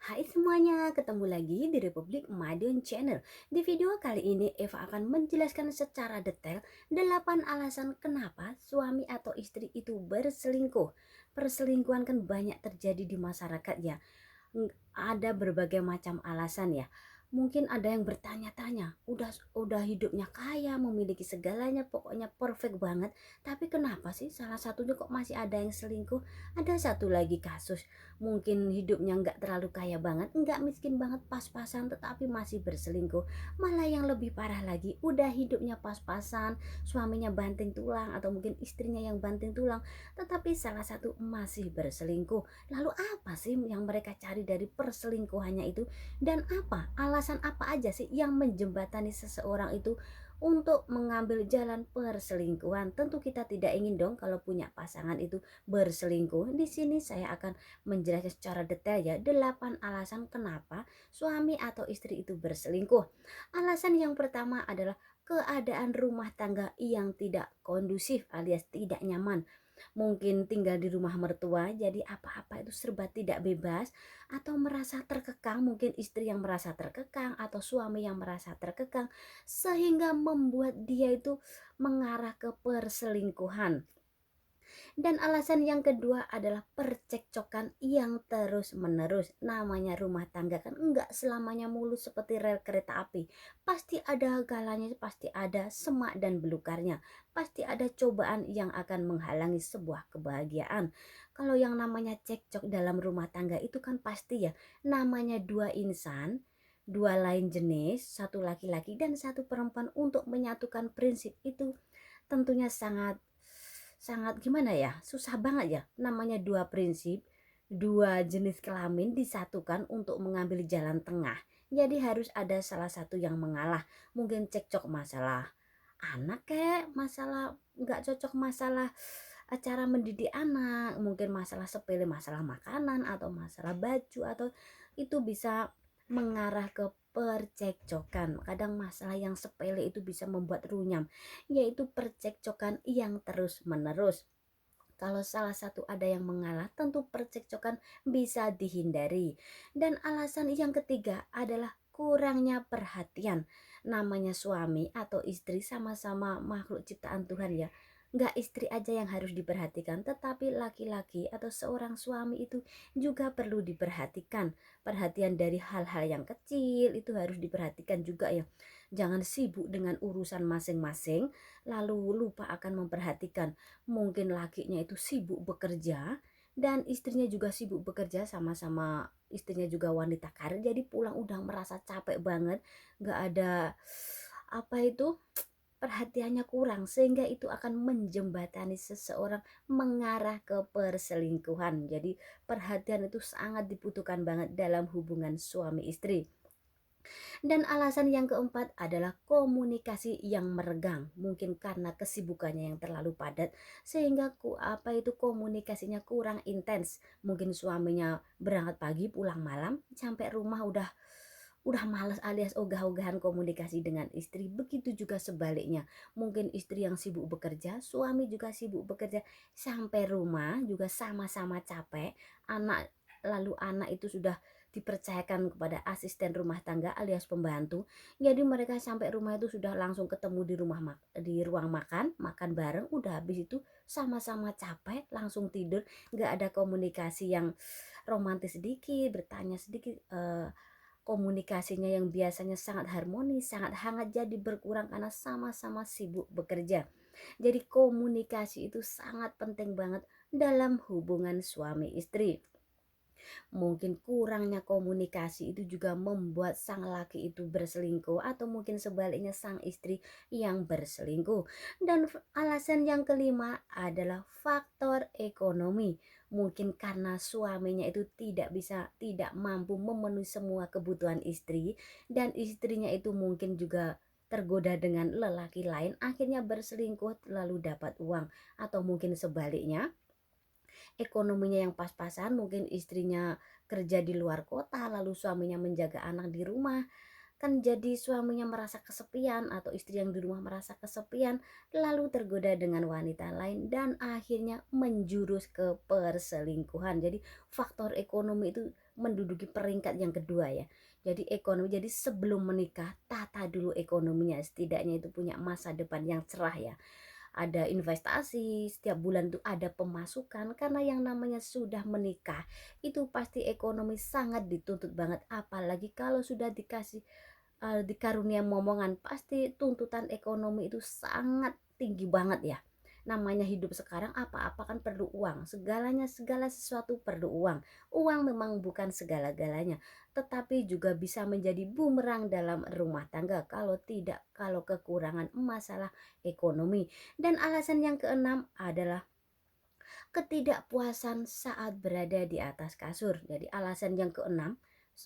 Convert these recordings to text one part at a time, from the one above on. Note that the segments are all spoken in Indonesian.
Hai semuanya, ketemu lagi di Republik Madiun Channel. Di video kali ini Eva akan menjelaskan secara detail 8 alasan kenapa suami atau istri itu berselingkuh. Perselingkuhan kan banyak terjadi di masyarakat ya. Ada berbagai macam alasan ya. Mungkin ada yang bertanya-tanya, udah hidupnya kaya, memiliki segalanya, pokoknya perfect banget. Tapi kenapa sih salah satunya kok masih ada yang selingkuh? Ada satu lagi kasus, mungkin hidupnya nggak terlalu kaya banget, nggak miskin banget, pas-pasan, tetapi masih berselingkuh. Malah yang lebih parah lagi, udah hidupnya pas-pasan, suaminya banting tulang atau mungkin istrinya yang banting tulang, tetapi salah satu masih berselingkuh. Lalu apa sih yang mereka cari dari perselingkuhannya itu? Dan alasan apa aja sih yang menjembatani seseorang itu untuk mengambil jalan perselingkuhan? Tentu kita tidak ingin dong kalau punya pasangan itu berselingkuh. Di sini saya akan menjelaskan secara detail ya 8 alasan kenapa suami atau istri itu berselingkuh. Alasan yang pertama adalah keadaan rumah tangga yang tidak kondusif alias tidak nyaman. Mungkin tinggal di rumah mertua jadi apa-apa itu serba tidak bebas, atau merasa terkekang, mungkin istri yang merasa terkekang atau suami yang merasa terkekang sehingga membuat dia itu mengarah ke perselingkuhan. Dan alasan yang kedua adalah percekcokan yang terus-menerus. Namanya rumah tangga kan enggak selamanya mulus seperti rel kereta api. Pasti ada galanya, pasti ada semak dan belukarnya. Pasti ada cobaan yang akan menghalangi sebuah kebahagiaan. Kalau yang namanya cekcok dalam rumah tangga itu kan pasti ya, namanya dua insan, dua lain jenis, satu laki-laki dan satu perempuan untuk menyatukan prinsip itu tentunya sangat sangat gimana ya, susah banget ya. Namanya dua prinsip, dua jenis kelamin disatukan untuk mengambil jalan tengah. Jadi harus ada salah satu yang mengalah. Mungkin cekcok masalah anak kek, masalah nggak cocok, masalah cara mendidik anak, mungkin masalah sepele, masalah makanan atau masalah baju, atau itu bisa mengarah ke percekcokan. Kadang masalah yang sepele itu bisa membuat runyam, yaitu percekcokan yang terus-menerus. Kalau salah satu ada yang mengalah, tentu percekcokan bisa dihindari. Dan alasan yang ketiga adalah kurangnya perhatian. Namanya suami atau istri sama-sama makhluk ciptaan Tuhan ya. Nggak istri aja yang harus diperhatikan, tetapi laki-laki atau seorang suami itu juga perlu diperhatikan. Perhatian dari hal-hal yang kecil itu harus diperhatikan juga ya. Jangan sibuk dengan urusan masing-masing, lalu lupa akan memperhatikan. Mungkin lakinya itu sibuk bekerja dan istrinya juga sibuk bekerja, sama-sama istrinya juga wanita karir, jadi pulang udah merasa capek banget, nggak ada apa itu, perhatiannya kurang, sehingga itu akan menjembatani seseorang mengarah ke perselingkuhan. Jadi perhatian itu sangat dibutuhkan banget dalam hubungan suami istri. Dan alasan yang keempat adalah komunikasi yang meregang. Mungkin karena kesibukannya yang terlalu padat sehingga komunikasinya kurang intens. Mungkin suaminya berangkat pagi pulang malam, sampai rumah udah males alias ogah-ogahan komunikasi dengan istri. Begitu juga sebaliknya. Mungkin istri yang sibuk bekerja, suami juga sibuk bekerja, sampai rumah juga sama-sama capek. Anak itu sudah dipercayakan kepada asisten rumah tangga alias pembantu. Jadi mereka sampai rumah itu sudah langsung ketemu di ruang makan, makan bareng, udah habis itu sama-sama capek, langsung tidur, nggak ada komunikasi yang romantis sedikit, bertanya sedikit, komunikasinya yang biasanya sangat harmonis, sangat hangat jadi berkurang karena sama-sama sibuk bekerja. Jadi komunikasi itu sangat penting banget dalam hubungan suami istri. Mungkin kurangnya komunikasi itu juga membuat sang laki itu berselingkuh, atau mungkin sebaliknya sang istri yang berselingkuh. Dan alasan yang kelima adalah faktor ekonomi. Mungkin karena suaminya itu tidak mampu memenuhi semua kebutuhan istri, dan istrinya itu mungkin juga tergoda dengan lelaki lain, akhirnya berselingkuh lalu dapat uang. Atau mungkin sebaliknya, ekonominya yang pas-pasan, mungkin istrinya kerja di luar kota lalu suaminya menjaga anak di rumah, kan jadi suaminya merasa kesepian atau istri yang di rumah merasa kesepian, lalu tergoda dengan wanita lain dan akhirnya menjurus ke perselingkuhan. Jadi faktor ekonomi itu menduduki peringkat yang kedua ya. Jadi ekonomi, jadi sebelum menikah tata dulu ekonominya, setidaknya itu punya masa depan yang cerah ya. Ada investasi, setiap bulan tuh ada pemasukan, karena yang namanya sudah menikah itu pasti ekonomi sangat dituntut banget, apalagi kalau sudah dikarunia momongan, pasti tuntutan ekonomi itu sangat tinggi banget ya. Namanya hidup sekarang apa-apa kan perlu uang, segala sesuatu perlu uang. Uang memang bukan segala-galanya, tetapi juga bisa menjadi bumerang dalam rumah tangga kalau kekurangan masalah ekonomi. Dan alasan yang keenam adalah ketidakpuasan saat berada di atas kasur. Jadi alasan yang keenam,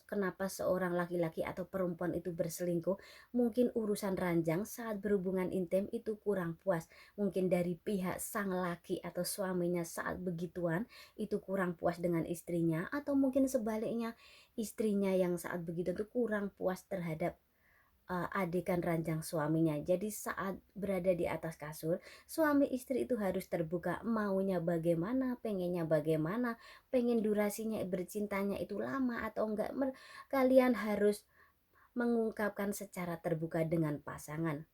kenapa seorang laki-laki atau perempuan itu berselingkuh, mungkin urusan ranjang saat berhubungan intim itu kurang puas. Mungkin dari pihak sang laki atau suaminya saat begituan itu kurang puas dengan istrinya, atau mungkin sebaliknya istrinya yang saat begitu itu kurang puas terhadap adegan ranjang suaminya. Jadi saat berada di atas kasur, suami istri itu harus terbuka, maunya bagaimana, pengennya bagaimana, pengen durasinya bercintanya itu lama atau enggak. Kalian harus mengungkapkan secara terbuka dengan pasangan.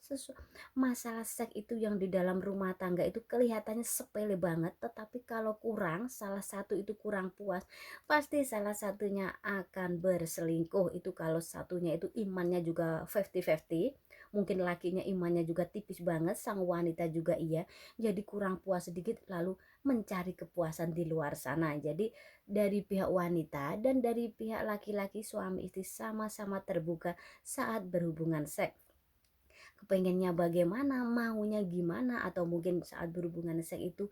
Masalah seks itu yang di dalam rumah tangga itu kelihatannya sepele banget, tetapi kalau kurang, salah satu itu kurang puas, pasti salah satunya akan berselingkuh. Itu kalau satunya itu imannya juga 50-50, mungkin lakinya imannya juga tipis banget, sang wanita juga iya, jadi kurang puas sedikit lalu mencari kepuasan di luar sana. Jadi dari pihak wanita dan dari pihak laki-laki, suami istri sama-sama terbuka saat berhubungan seks. Kepengennya bagaimana, maunya gimana, atau mungkin saat berhubungan seks itu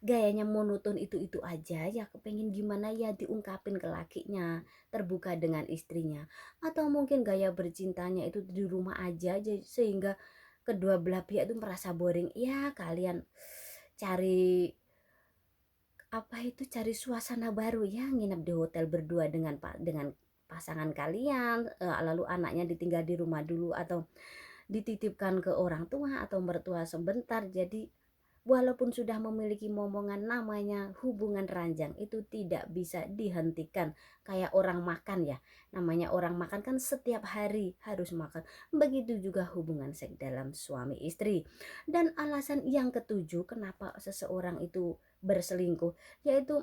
gayanya monoton itu aja ya, kepengen gimana ya diungkapin ke lakinya, terbuka dengan istrinya. Atau mungkin gaya bercintanya itu di rumah aja sehingga kedua belah pihak itu merasa boring. Ya kalian cari cari suasana baru ya, nginep di hotel berdua dengan pasangan kalian, lalu anaknya ditinggal di rumah dulu atau dititipkan ke orang tua atau mertua sebentar. Jadi walaupun sudah memiliki momongan, namanya hubungan ranjang itu tidak bisa dihentikan. Kayak orang makan ya, namanya orang makan kan setiap hari harus makan. Begitu juga hubungan seks dalam suami istri. Dan alasan yang ketujuh kenapa seseorang itu berselingkuh, yaitu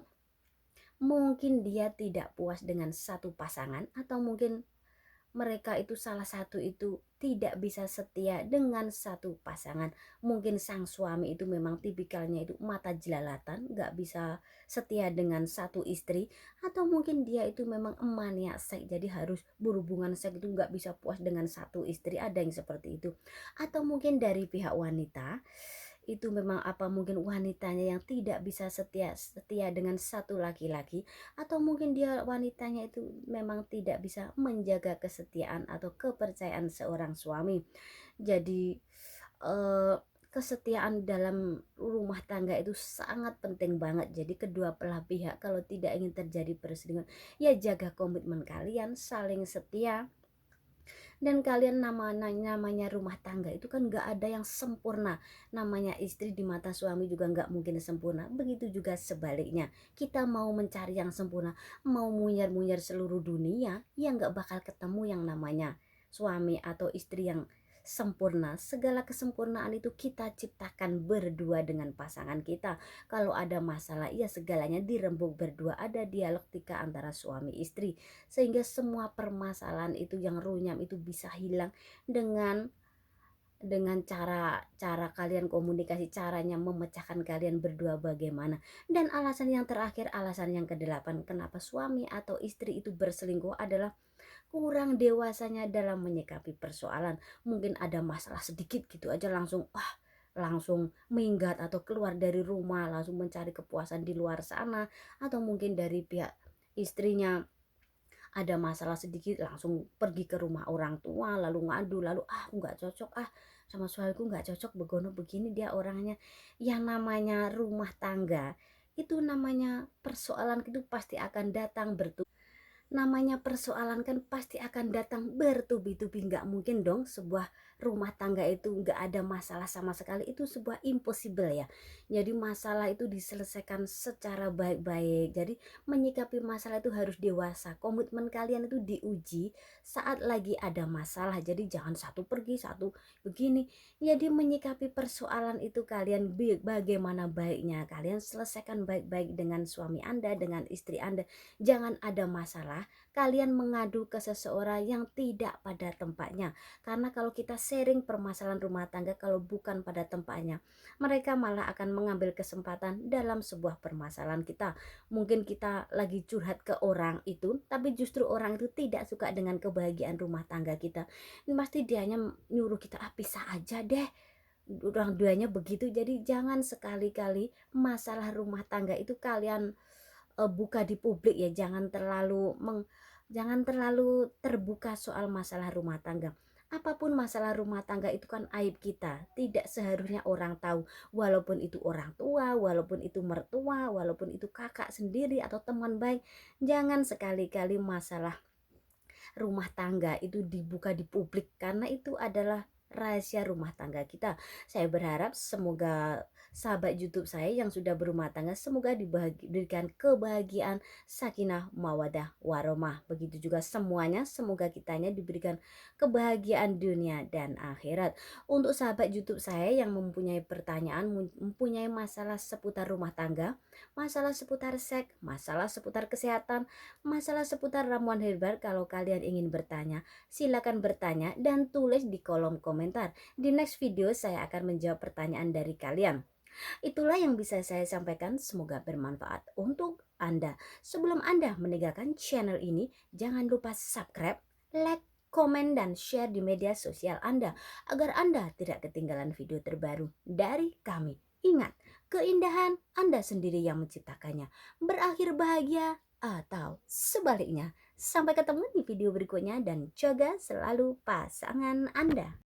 mungkin dia tidak puas dengan satu pasangan, atau mungkin mereka itu salah satu itu tidak bisa setia dengan satu pasangan. Mungkin sang suami itu memang tipikalnya itu mata jelalatan, gak bisa setia dengan satu istri, atau mungkin dia itu memang mania seks, jadi harus berhubungan seks itu gak bisa puas dengan satu istri, ada yang seperti itu. Atau mungkin dari pihak wanita itu memang mungkin wanitanya yang tidak bisa setia dengan satu laki-laki, atau mungkin dia wanitanya itu memang tidak bisa menjaga kesetiaan atau kepercayaan seorang suami. Jadi eh, kesetiaan dalam rumah tangga itu sangat penting banget. Jadi kedua belah pihak kalau tidak ingin terjadi perselingkuhan, ya jaga komitmen kalian, saling setia. Dan kalian namanya rumah tangga itu kan gak ada yang sempurna, namanya istri di mata suami juga gak mungkin sempurna, begitu juga sebaliknya. Kita mau mencari yang sempurna, mau munyer-munyer seluruh dunia, ya gak bakal ketemu yang namanya suami atau istri yang sempurna. Segala kesempurnaan itu kita ciptakan berdua dengan pasangan kita. Kalau ada masalah, ya segalanya dirembuk berdua, ada dialektika antara suami istri, sehingga semua permasalahan itu yang runyam itu bisa hilang dengan cara kalian komunikasi, caranya memecahkan kalian berdua bagaimana. Dan alasan yang terakhir, alasan yang kedelapan, kenapa suami atau istri itu berselingkuh adalah kurang dewasanya dalam menyikapi persoalan. Mungkin ada masalah sedikit gitu aja langsung minggat atau keluar dari rumah, langsung mencari kepuasan di luar sana. Atau mungkin dari pihak istrinya ada masalah sedikit langsung pergi ke rumah orang tua, lalu ngadu, lalu nggak cocok sama suamiku, nggak cocok begono begini dia orangnya. Yang namanya rumah tangga itu, namanya persoalan itu pasti akan datang Namanya persoalan kan pasti akan datang bertubi-tubi, nggak mungkin dong sebuah rumah tangga itu nggak ada masalah sama sekali, itu sebuah impossible ya. Jadi masalah itu diselesaikan secara baik-baik, jadi menyikapi masalah itu harus dewasa, komitmen kalian itu diuji saat lagi ada masalah, jadi jangan satu pergi satu begini. Jadi menyikapi persoalan itu kalian bagaimana baiknya kalian selesaikan baik-baik dengan suami Anda, dengan istri Anda. Jangan ada masalah kalian mengadu ke seseorang yang tidak pada tempatnya. Karena kalau kita sharing permasalahan rumah tangga kalau bukan pada tempatnya, mereka malah akan mengambil kesempatan dalam sebuah permasalahan kita. Mungkin kita lagi curhat ke orang itu, tapi justru orang itu tidak suka dengan kebahagiaan rumah tangga kita. Pasti dianya nyuruh kita, ah pisah aja deh. Orang duanya begitu, jadi jangan sekali-kali masalah rumah tangga itu kalian buka di publik ya, jangan terlalu terbuka soal masalah rumah tangga. Apapun masalah rumah tangga itu kan aib kita, tidak seharusnya orang tahu, walaupun itu orang tua, walaupun itu mertua, walaupun itu kakak sendiri atau teman baik. Jangan sekali-kali masalah rumah tangga itu dibuka di publik karena itu adalah rahasia rumah tangga kita. Saya berharap semoga sahabat YouTube saya yang sudah berumah tangga semoga diberikan kebahagiaan, sakinah, mawadah, warahmah. Begitu juga semuanya semoga kitanya diberikan kebahagiaan dunia dan akhirat. Untuk sahabat YouTube saya yang mempunyai pertanyaan, mempunyai masalah seputar rumah tangga, masalah seputar seks, masalah seputar kesehatan, masalah seputar ramuan herbal, kalau kalian ingin bertanya, silakan bertanya dan tulis di kolom komentar. Di next video saya akan menjawab pertanyaan dari kalian. Itulah yang bisa saya sampaikan, semoga bermanfaat untuk Anda. Sebelum Anda meninggalkan channel ini, jangan lupa subscribe, like, komen, dan share di media sosial Anda agar Anda tidak ketinggalan video terbaru dari kami. Ingat, keindahan Anda sendiri yang menciptakannya. Berakhir bahagia atau sebaliknya. Sampai ketemu di video berikutnya dan jaga selalu pasangan Anda.